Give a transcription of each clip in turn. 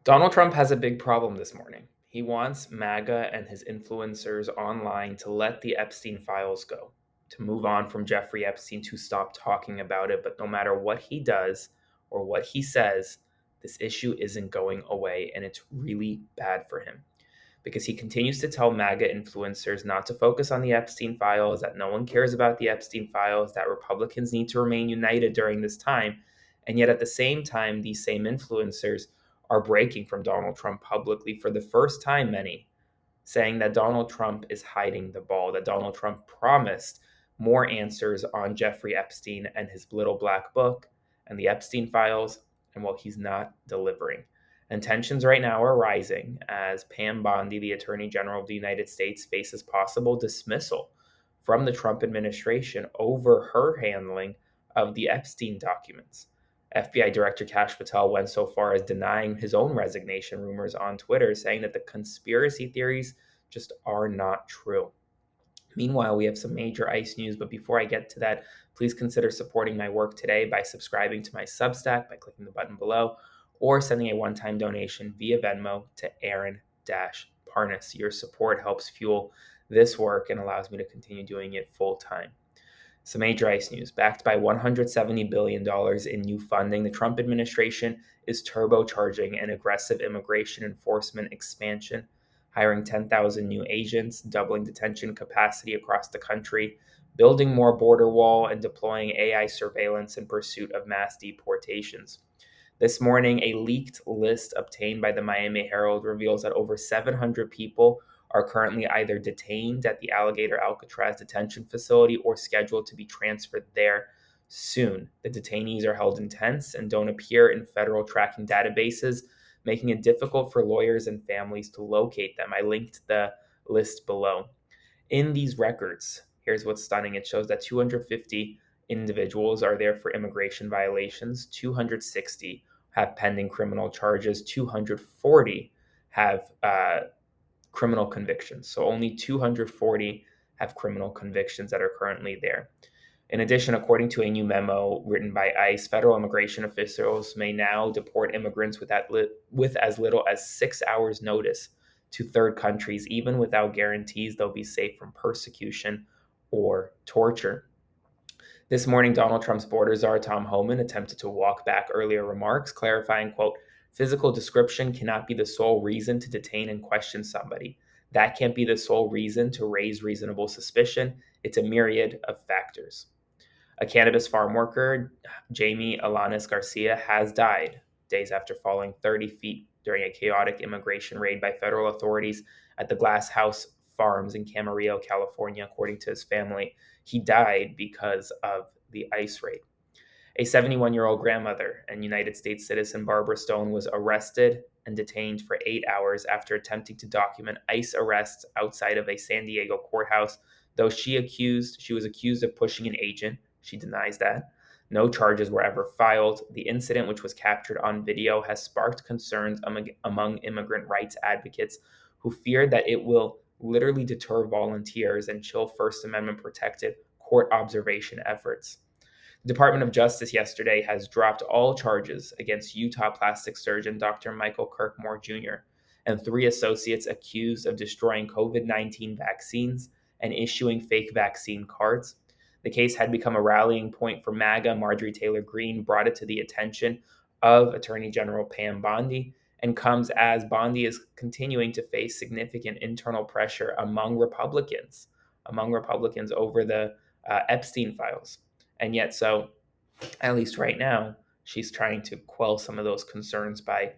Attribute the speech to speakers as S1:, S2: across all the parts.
S1: Donald Trump has a big problem this morning. He wants MAGA and his influencers online to let the Epstein files go, to move on from Jeffrey Epstein, to stop talking about it. But no matter what he does or what he says, this issue isn't going away, and it's really bad for him because he continues to tell MAGA influencers not to focus on the Epstein files, that no one cares about the Epstein files, that Republicans need to remain united during this time. And yet, at the same time, these same influencers are breaking from Donald Trump publicly for the first time, many saying that Donald Trump is hiding the ball, that Donald Trump promised more answers on Jeffrey Epstein and his little black book and the Epstein files, and well, he's not delivering. And tensions right now are rising as Pam Bondi, the Attorney General of the United States, faces possible dismissal from the Trump administration over her handling of the Epstein documents. FBI Director Kash Patel went so far as denying his own resignation rumors on Twitter, saying that the conspiracy theories just are not true. Meanwhile, we have some major ICE news, but before I get to that, please consider supporting my work today by subscribing to my Substack by clicking the button below or sending a one-time donation via Venmo to Aaron-Parnas. Your support helps fuel this work and allows me to continue doing it full time. Some major ICE news. Backed by $170 billion in new funding, the Trump administration is turbocharging an aggressive immigration enforcement expansion, hiring 10,000 new agents, doubling detention capacity across the country, building more border wall, and deploying AI surveillance in pursuit of mass deportations. This morning, a leaked list obtained by the Miami Herald reveals that over 700 people are currently either detained at the Alligator Alcatraz detention facility or scheduled to be transferred there soon. The detainees are held in tents and don't appear in federal tracking databases, making it difficult for lawyers and families to locate them. I linked the list below. In these records, here's what's stunning: it shows that 250 individuals are there for immigration violations, 260 have pending criminal charges, 240 have criminal convictions. So only 240 have criminal convictions that are currently there. In addition, according to a new memo written by ICE, federal immigration officials may now deport immigrants with as little as 6 hours' notice to third countries, even without guarantees they'll be safe from persecution or torture. This morning, Donald Trump's border czar, Tom Homan, attempted to walk back earlier remarks, clarifying, quote, physical description cannot be the sole reason to detain and question somebody. That can't be the sole reason to raise reasonable suspicion. It's a myriad of factors. A cannabis farm worker, Jamie Alanis Garcia, has died days after falling 30 feet during a chaotic immigration raid by federal authorities at the Glass House Farms in Camarillo, California, according to his family. He died because of the ICE raid. A 71-year-old grandmother and United States citizen Barbara Stone was arrested and detained for 8 hours after attempting to document ICE arrests outside of a San Diego courthouse. Though she was accused of pushing an agent, she denies that. No charges were ever filed. The incident, which was captured on video, has sparked concerns among immigrant rights advocates who fear that it will literally deter volunteers and chill First Amendment protected court observation efforts. The Department of Justice yesterday has dropped all charges against Utah plastic surgeon Dr. Michael Kirkmore Jr. and three associates accused of destroying COVID-19 vaccines and issuing fake vaccine cards. The case had become a rallying point for MAGA. Marjorie Taylor Greene brought it to the attention of Attorney General Pam Bondi and comes as Bondi is continuing to face significant internal pressure among Republicans over the Epstein files. And yet, so at least right now, she's trying to quell some of those concerns by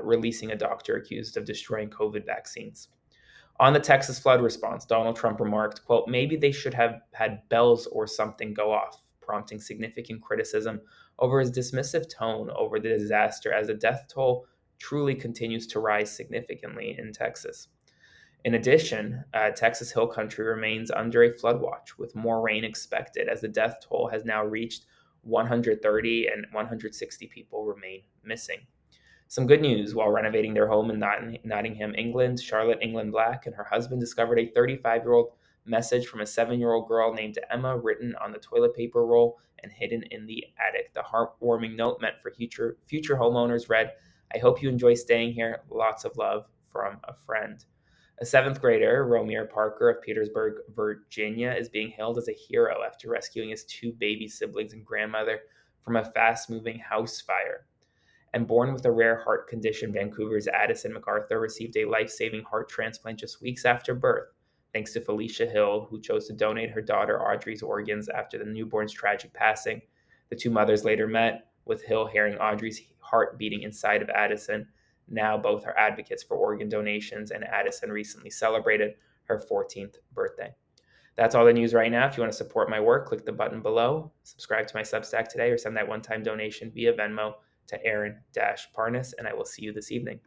S1: releasing a doctor accused of destroying COVID vaccines. On the Texas flood response, Donald Trump remarked, quote, maybe they should have had bells or something go off, prompting significant criticism over his dismissive tone over the disaster as the death toll truly continues to rise significantly in Texas. In addition, Texas Hill Country remains under a flood watch with more rain expected as the death toll has now reached 130 and 160 people remain missing. Some good news: while renovating their home in Nottingham, England, Charlotte England Black and her husband discovered a 35-year-old message from a 7-year-old girl named Emma written on the toilet paper roll and hidden in the attic. The heartwarming note meant for future homeowners read, I hope you enjoy staying here. Lots of love from a friend. A seventh grader, Romeo Parker of Petersburg, Virginia, is being hailed as a hero after rescuing his two baby siblings and grandmother from a fast moving house fire. And born with a rare heart condition, Vancouver's Addison MacArthur received a life saving heart transplant just weeks after birth, thanks to Felicia Hill, who chose to donate her daughter Audrey's organs after the newborn's tragic passing. The two mothers later met, with Hill hearing Audrey's heart beating inside of Addison. Now both are advocates for organ donations, and Addison recently celebrated her 14th birthday. That's all the news right now. If you want to support my work, click the button below, subscribe to my Substack today, or send that one-time donation via Venmo to Aaron-Parnas, and I will see you this evening.